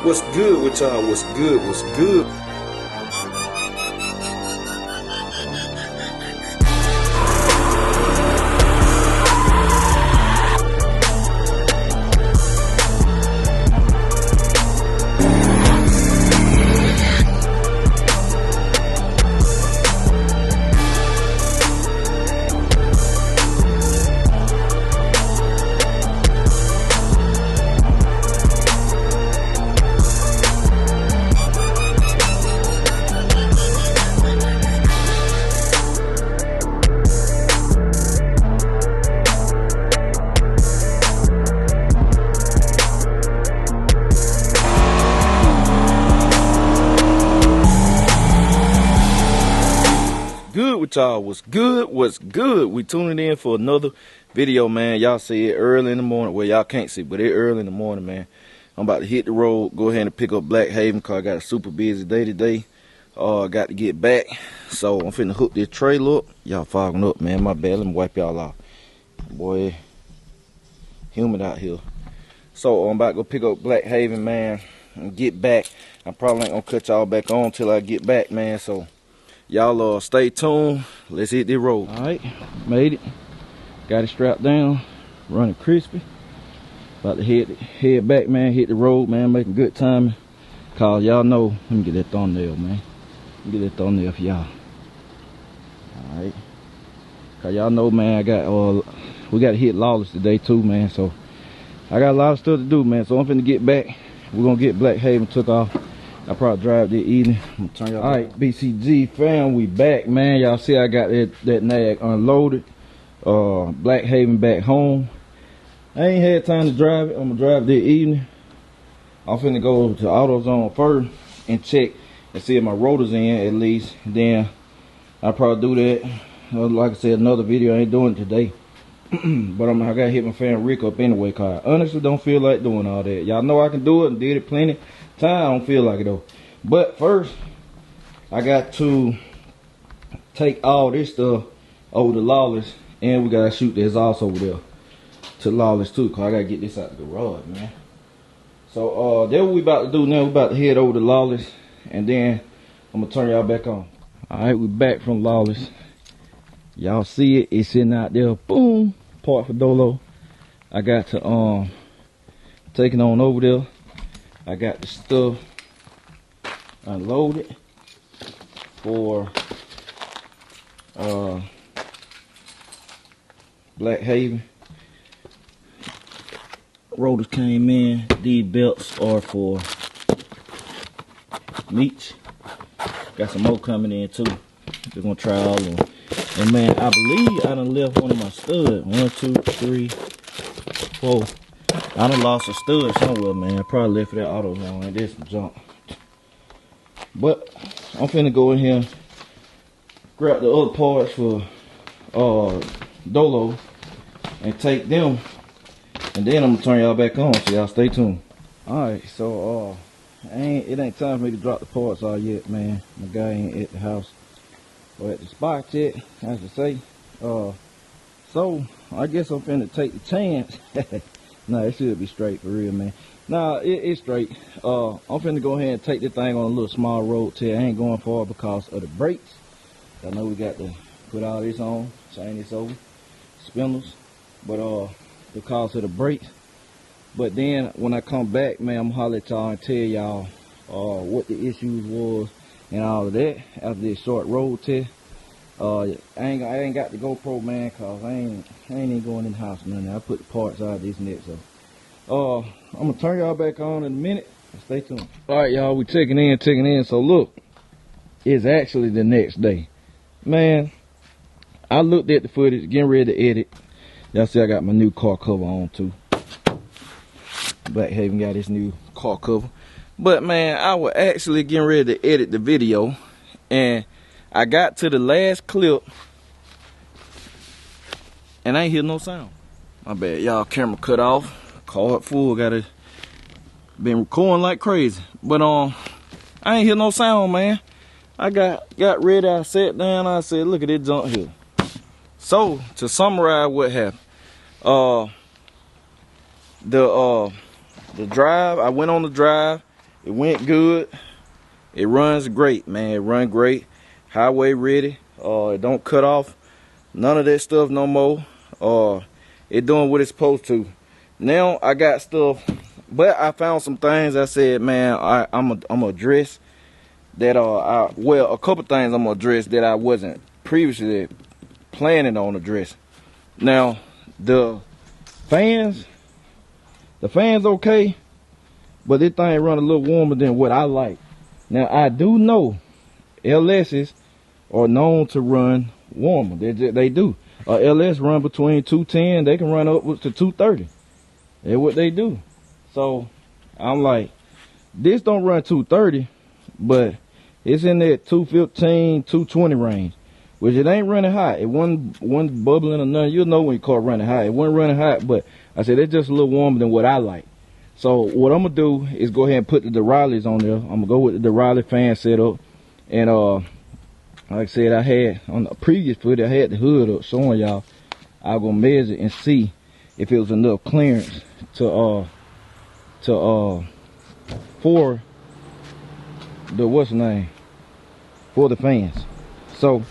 What's good with y'all? What's good? What's good? Good with y'all? What's good? What's good? We tuning in for another video, man. Y'all see it early in the morning. Well, y'all can't see, but it early in the morning, man. I'm about to hit the road, go ahead and pick up Black Haven, cause I got a super busy day today. Got to get back, so I'm finna hook this trailer up. Y'all fogging up, man. My bad. Let me wipe y'all off. Boy, humid out here. So I'm about to go pick up Black Haven, man, and get back. I probably ain't gonna cut y'all back on till I get back, man. So y'all stay tuned. Let's hit the road. All right, made it. Got it strapped down, running crispy. About to head back, man. Hit the road, man. Making good timing. Cause y'all know. Let me get that thumbnail, man. Let me get that thumbnail for y'all. All right. Cause y'all know, man. I got we got to hit Lawless today too, man. So I got a lot of stuff to do, man. So I'm finna get back. We're gonna get Black Haven took off. I probably drive this evening. I'm gonna turn y'all. All right, BCG fam, we back, man. Y'all see I got that nag unloaded. Black Haven back home. I ain't had time to drive it. I'm gonna drive this evening. I'm finna go to AutoZone first and check and see if my rotor's in at least. Then I'll probably do that. Like I said, another video. I ain't doing it today. But I gotta hit my fan Rick up anyway, cause I honestly don't feel like doing all that. Y'all know I can do it and did it plenty time. I don't feel like it though. But first, I got to take all this stuff over to Lawless, and we gotta shoot the exhaust over there to Lawless too, cause I gotta get this out the garage, man. So that's what we about to do now. We about to head over to Lawless, and then I'm gonna turn y'all back on. All right, we back from Lawless. Y'all see it? It's sitting out there. Boom. Part for Dolo. I got to take it on over there. I got the stuff unloaded for Black Haven. Rotors came in. These belts are for meats. Got some more coming in too. We're gonna try all of them. And man, I believe I done left one of my studs. 1, 2, 3, 4. I done lost a stud somewhere, man. I probably left it at AutoZone. And there's some junk. But I'm finna go in here, grab the other parts for Dolo, and take them. And then I'm gonna turn y'all back on, so y'all stay tuned. Alright, so it ain't time for me to drop the parts all yet, man. My guy ain't at the house or at the spot yet, as to say. So I guess I'm finna take the chance. Nah, it should be straight for real, man. Nah, it's straight. I'm finna go ahead and take this thing on a little small road till I ain't going far because of the brakes. I know we got to put all this on, change this over, spindles, but because of the brakes. But then when I come back, man, I'm gonna holler at y'all and tell y'all what the issues was and all of that after this short road test. I ain't got the GoPro, man, cause I ain't even going in the house or nothing. I put the parts out of this net, so I'm gonna turn y'all back on in a minute. Stay tuned. All right, y'all, we checking in. So look, it's actually the next day, man. I looked at the footage, getting ready to edit. Y'all see I got my new car cover on too. Black Haven got his new car cover. But man, I was actually getting ready to edit the video, and I got to the last clip, and I ain't hear no sound. My bad, y'all. Camera cut off, card full. Been recording like crazy, but I ain't hear no sound, man. I got ready. I sat down. I said, "Look at this junk here." So to summarize what happened, the drive. I went on the drive. It went good. It runs great, man. It run great. Highway ready. It don't cut off. None of that stuff no more. It doing what it's supposed to. Now I got stuff, but I found some things. I said, man, I'm gonna address that. Well, a couple things I'm gonna address that I wasn't previously planning on addressing. Now, the fans okay, but this thing run a little warmer than what I like. Now I do know LS's are known to run warmer. They do. LS run between 210. They can run up to 230. That's what they do. So I'm like, this don't run 230, but it's in that 215, 220 range, which it ain't running hot. It wasn't bubbling or nothing. You'll know when you call it running hot. It wasn't running hot, but I said it's just a little warmer than what I like. So what I'm gonna do is go ahead and put the Duralis on there. I'm gonna go with the Durali fan setup, and like I said, I had on the previous footage, I had the hood up showing y'all. I was gonna measure and see if it was enough clearance for the for the fans. So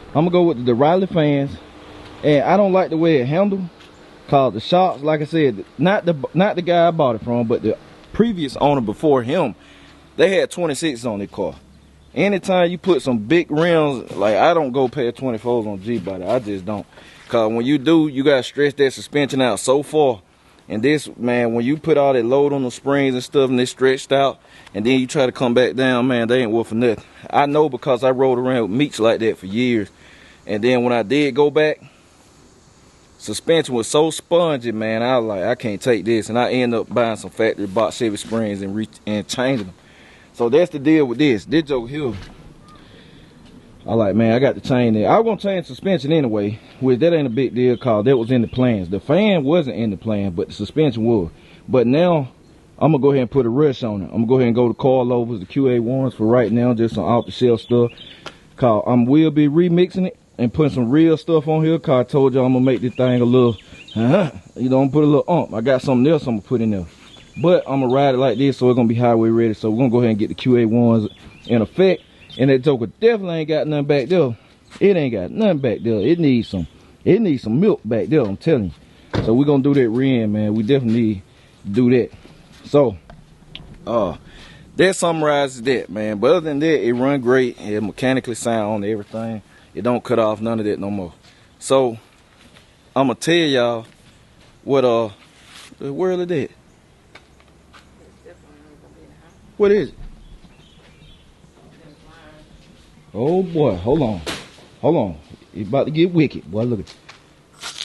I'm gonna go with the Durali fans, and I don't like the way it handled. Cause the shocks, like I said, not the guy I bought it from, but the previous owner before him, they had 26s on their car. Anytime you put some big rims, like I don't go past 24s on G-body, I just don't. Cause when you do, you gotta stretch that suspension out so far. And this, man, when you put all that load on the springs and stuff and they stretched out, and then you try to come back down, man, they ain't worth for nothing. I know because I rode around with meats like that for years. And then when I did go back, suspension was so spongy, man. I was like, I can't take this, and I end up buying some factory box Chevy springs and changing them. So that's the deal with this. This joke here, I like, man, I got to change it. I was gonna change suspension anyway, which that ain't a big deal, cause that was in the plans. The fan wasn't in the plan, but the suspension was. But now I'm gonna go ahead and put a rush on it. I'm gonna go ahead and go to coilovers, the QA1s for right now, just some off the shelf stuff. Cause I will be remixing it and putting some real stuff on here, cause I told y'all I'm gonna make this thing a little, you know, I'm gonna put a little ump. I got something else I'm gonna put in there, but I'm gonna ride it like this, so it's gonna be highway ready. So we're gonna go ahead and get the QA1s in effect, and that joker definitely ain't got nothing back there. It ain't got nothing back there. It needs some milk back there, I'm telling you. So we're gonna do that rear, man. We definitely need to do that. So that summarizes that, man. But other than that, it run great. It mechanically sound, everything. It don't cut off, none of that no more. So I'm gonna tell y'all what the world of that. What is it? Oh boy, hold on. It's about to get wicked, boy. Look at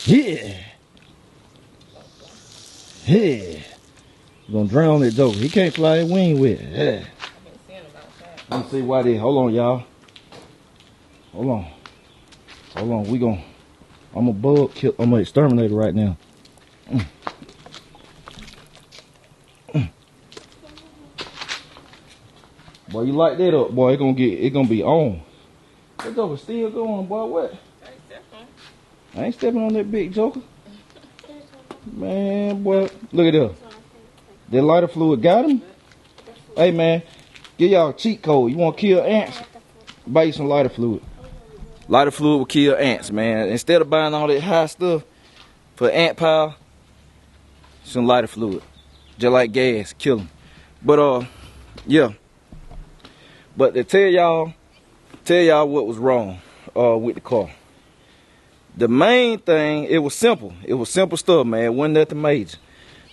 it. Yeah. We're gonna drown that joker. He can't fly that wing with it. Yeah. Let me see why they. Hold on, y'all. Hold on. I'm a bug kill. I'm an exterminator right now. Boy, you light that up, boy. It gonna be on. That joker still going, boy. What? I ain't stepping on that big joker. Man, boy, look at that. That lighter fluid got him. Hey, man, give y'all a cheat code. You want to kill ants? Buy you some lighter fluid. Lighter fluid will kill ants, man. Instead of buying all that high stuff for ant pile, some lighter fluid. Just like gas, kill them. But yeah. But to tell y'all what was wrong with the car. The main thing, it was simple. It was simple stuff, man. It wasn't nothing major.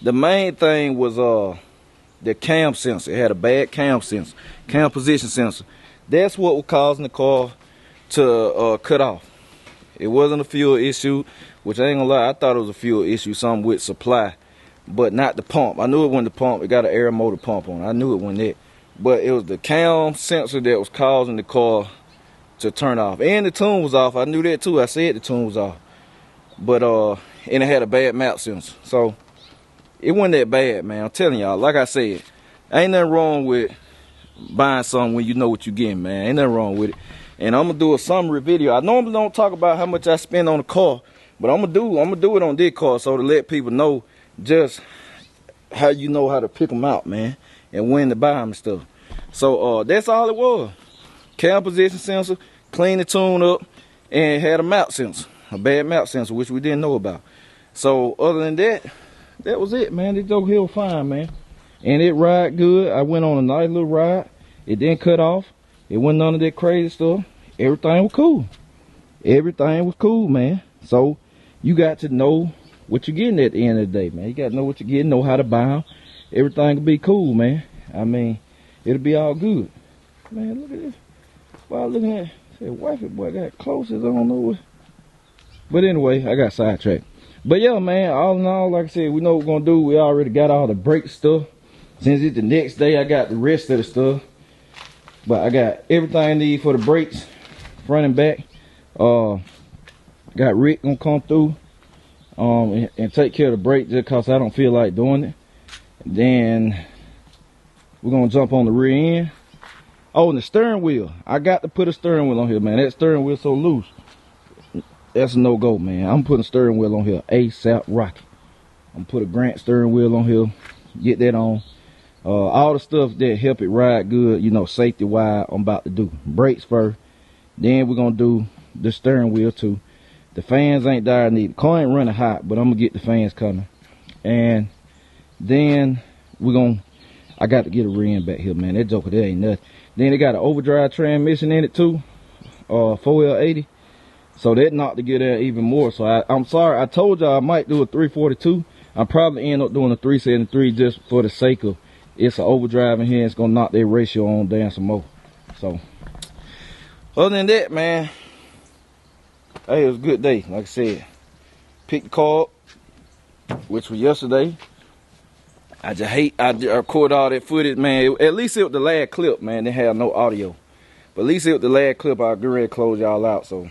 The main thing was the cam sensor. It had a bad cam sensor, cam position sensor. That's what was causing the car to cut off. It wasn't a fuel issue, which I ain't gonna lie, I thought it was a fuel issue, something with supply, but not the pump. I knew it wasn't the pump. It got an air motor pump on it. I knew it wasn't that. But it was the cam sensor that was causing the car to turn off. And the tune was off. I knew that too. I said the tune was off. But and it had a bad map sensor. So it wasn't that bad, man. I'm telling y'all, like I said, ain't nothing wrong with buying something when you know what you're getting, man. Ain't nothing wrong with it. And I'm gonna do a summary video. I normally don't talk about how much I spend on a car, but I'm gonna do it on this car, so to let people know just how you know how to pick them out, man. and when to buy them and stuff. So that's all it was. Cam position sensor, clean the tune up, and had a mount sensor, a bad mount sensor, which we didn't know about. So other than that, that was it, man. This joke here was fine, man. And it ride good. I went on a nice little ride. It didn't cut off. It wasn't none of that crazy stuff. Everything was cool. Everything was cool, man. So you got to know what you're getting at the end of the day, man. You got to know what you're getting, know how to buy them. Everything will be cool, man. I mean, it'll be all good. Man, look at this. While looking at, said, wifey boy got closest. I don't know what. But anyway, I got sidetracked. But yeah, man, all in all, like I said, we know what we're going to do. We already got all the brake stuff. Since it's the next day, I got the rest of the stuff. But I got everything I need for the brakes, front and back. Got Rick gonna come through and take care of the brake just cause I don't feel like doing it. Then we're gonna jump on the rear end. Oh, and the steering wheel. I got to put a steering wheel on here, man. That steering wheel so loose. That's a no-go, man. I'm putting a steering wheel on here ASAP rocket. I'm put a Grant steering wheel on here. Get that on. All the stuff that help it ride good, you know, safety wise, I'm about to do. Brakes first. Then we're gonna do the steering wheel too. The fans ain't dire needed. Car ain't running hot, but I'm gonna get the fans coming. And then I got to get a rear end back here, man. That joker there ain't nothing. Then it got an overdrive transmission in it too. 4L80. So that knocked the gear there even more. So I'm sorry, I told y'all I might do a 342. I probably end up doing a 373 just for the sake of it's an overdrive in here. It's gonna knock that ratio on down some more. So other than that, man, hey, it was a good day. Like I said, picked the car up, which was yesterday. I just hate I record all that footage, man. At least it was the last clip, man. They had no audio, but at least it was the last clip. I'll get ready to close y'all out. So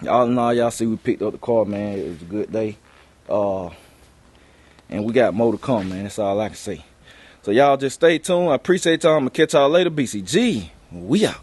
all in all, y'all see we picked up the car, man. It was a good day, and we got more to come, man. That's all I can say. So y'all just stay tuned. I appreciate y'all. I'm gonna catch y'all later. BCG, we out.